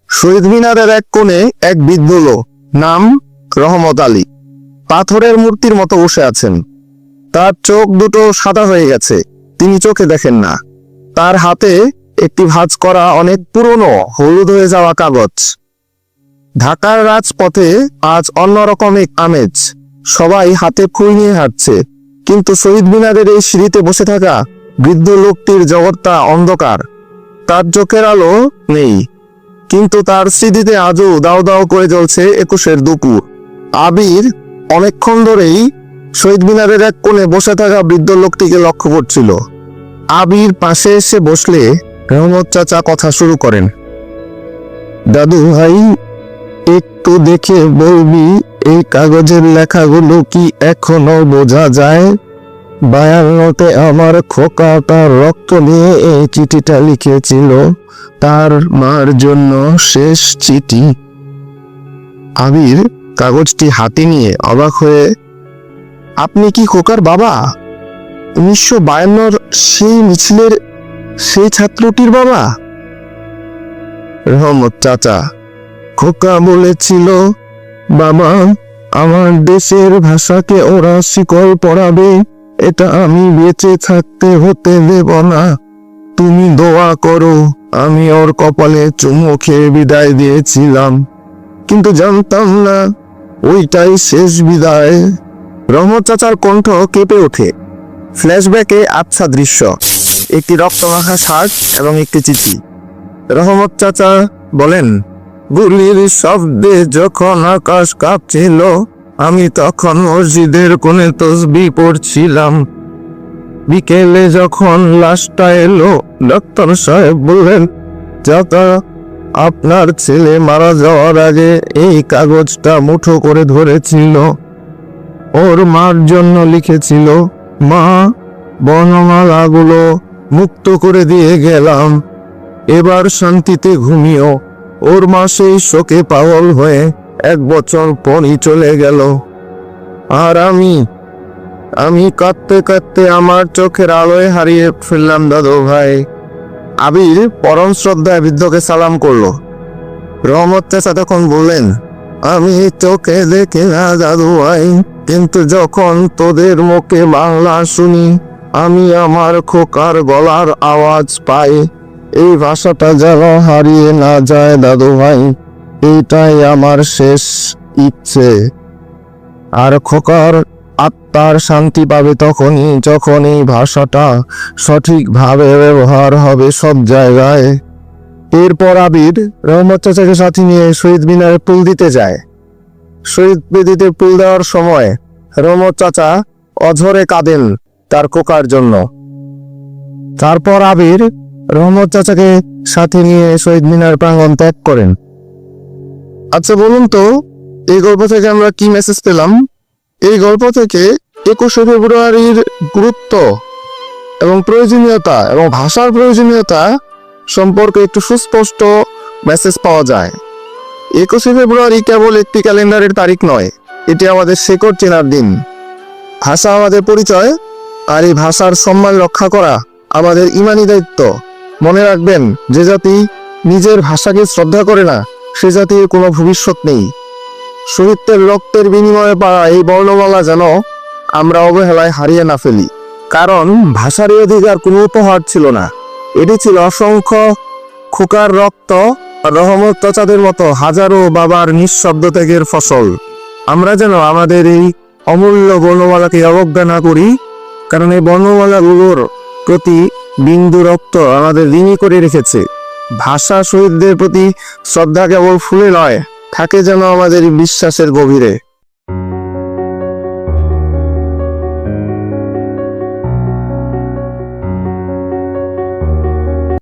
শহীদ মিনারের এক কোণে এক বৃদ্ধ লোক, নাম রহমত আলী, পাথরের মূর্তির মতো বসে আছেন। তার চোখ দুটো সাদা হয়ে গেছে, তিনি চোখে দেখেন না। তার হাতে একটি ভাঁজ করা অনেক পুরনো হলুদ হয়ে যাওয়া কাগজ। ঢাকার রাজপথে আজ অন্যরকম এক আমেজ, সবাই হাতে ফুল নিয়ে হাঁটছে, কিন্তু শহীদ মিনারের এই সিঁড়িতে বসে থাকা বৃদ্ধ লোকটির জগৎটা অন্ধকার। তার চোখের আলো নেই, কিন্তু তার স্মৃতিতে আজও দাও দাও করে জ্বলছে 21-এর দুপুর। আবির অনেকক্ষণ ধরেই শহীদ মিনারের এক কোণে বসে থাকা বৃদ্ধ লোকটিকে লক্ষ্য করছিল। আবির পাশে এসে বসলে রহমত চাচা কথা শুরু করেন। দাদু ভাই, একটু দেখে বলবি এই কাগজের লেখাগুলো কি এখনো বোঝা যায়? 52-তে আমার খোকা তার রক্ত নিয়ে এই চিঠিটা লিখেছিল, তার মার জন্য শেষ চিঠি। আবির কাগজটি হাতে নিয়ে অবাক হয়ে, আপনি কি খোকার বাবা? 1952-র সেই মিছিলের সেই ছাত্রটির বাবা? রহমত চাচা, খোকা বলেছিল, বাবা, আমার দেশের ভাষাকে ওরা শিকল পরাবে, এটা আমি বেঁচে থাকতে হতে দেব না। তুমি দোয়া করো। আমি ওর কপালে চুমু খেয়ে বিদায় দিয়েছিলাম, কিন্তু জানতাম না ওইটাই শেষ বিদায়। রহমত চাচার কণ্ঠ কেঁপে ওঠে। ফ্ল্যাশব্যাকে আবছা দৃশ্য, একটি রক্তমাখা শার্ট এবং একটি চিঠি। রহমত চাচা বলেন, গুলির শব্দে যখন আকাশ কাঁপছিল, আমি তখন মসজিদের কোণে তসবিহ পড়ছিলাম। বিকেলে যখন লাশটা এলো, ডাক্তার সাহেব বললেন, চাচা, আপনার ছেলে মারা যাওয়ার আগে এই কাগজটা মুঠো করে ধরেছিল, ওর মার জন্য লিখেছিল। মা, বর্ণমালাগুলো মুক্ত করে দিয়ে গেলাম, এবার শান্তিতে ঘুমিও। ওর মা সেই শোকে পাগল হয়ে 1 বছর পরই চলে গেল। আর আমি কাঁদতে কাঁদতে আমার চোখের আলোয় হারিয়ে ফেললাম দাদু ভাই। আবির পরম শ্রদ্ধায় বৃদ্ধকে সালাম করলো। রহমত চাচা তখন বললেন, আমি চোখে দেখি না দাদু ভাই, কিন্তু যখন তোদের মুখে বাংলা শুনি, আমি আমার খোকার গলার আওয়াজ পাই। এই ভাষাটা যেন হারিয়ে না যায় দাদু ভাই, এইটাই আমার শেষ ইচ্ছে। আর খোকার আত্মার শান্তি পাবে তখনই যখন এই ভাষাটা সঠিকভাবে ব্যবহার হবে সব জায়গায়। এরপর আবির রহমত চাচাকে সাথে নিয়ে শহীদ মিনারে ফুল দিতে যায়। শহীদ বেদিতে ফুল দেওয়ার সময় রহমত চাচা অঝরে কাঁদেন তার খোকার জন্য। তারপর আবির রহমত চাচাকে সাথে নিয়ে শহীদ মিনার প্রাঙ্গণ ত্যাগ করেন। আচ্ছা বলুন তো, এই গল্প থেকে আমরা কি মেসেজ পেলাম? এই গল্প থেকে 21শে ফেব্রুয়ারির গুরুত্ব এবং প্রয়োজনীয়তা এবং ভাষার প্রয়োজনীয়তা সম্পর্কে একটু সুস্পষ্ট মেসেজ পাওয়া যায়। 21শে ফেব্রুয়ারি কেবল একটি ক্যালেন্ডারের তারিখ নয়, এটি আমাদের শেকড় চেনার দিন। ভাষা আমাদের পরিচয়, আর এই ভাষার সম্মান রক্ষা করা আমাদের ইমানি দায়িত্ব। মনে রাখবেন, যে জাতি নিজের ভাষাকে শ্রদ্ধা করে না, সে জাতির কোনো ভবিষ্যৎ নেই। শহীদদের রক্তের বিনিময়ে পাওয়া এই বর্ণমালা যেন আমরা অবহেলায় হারিয়ে না ফেলি, কারণ ভাষার এই অধিকার কোনো উপহার ছিল না, এটি ছিল অসংখ্য খোকার রক্ত, রহমত চাচাদের মতো হাজারো বাবার নিঃশব্দ ত্যাগের ফসল। আমরা যেন আমাদের এই অমূল্য বর্ণমালাকে অবজ্ঞা না করি, কারণ এই বর্ণমালাগুলোর প্রতি বিন্দু রক্ত আমাদের ঋণী করে রেখেছে। ভাষা শহীদদের প্রতি শ্রদ্ধা কেবল ফুলে নয়, থাকে যেন আমাদের বিশ্বাসের গভীরে।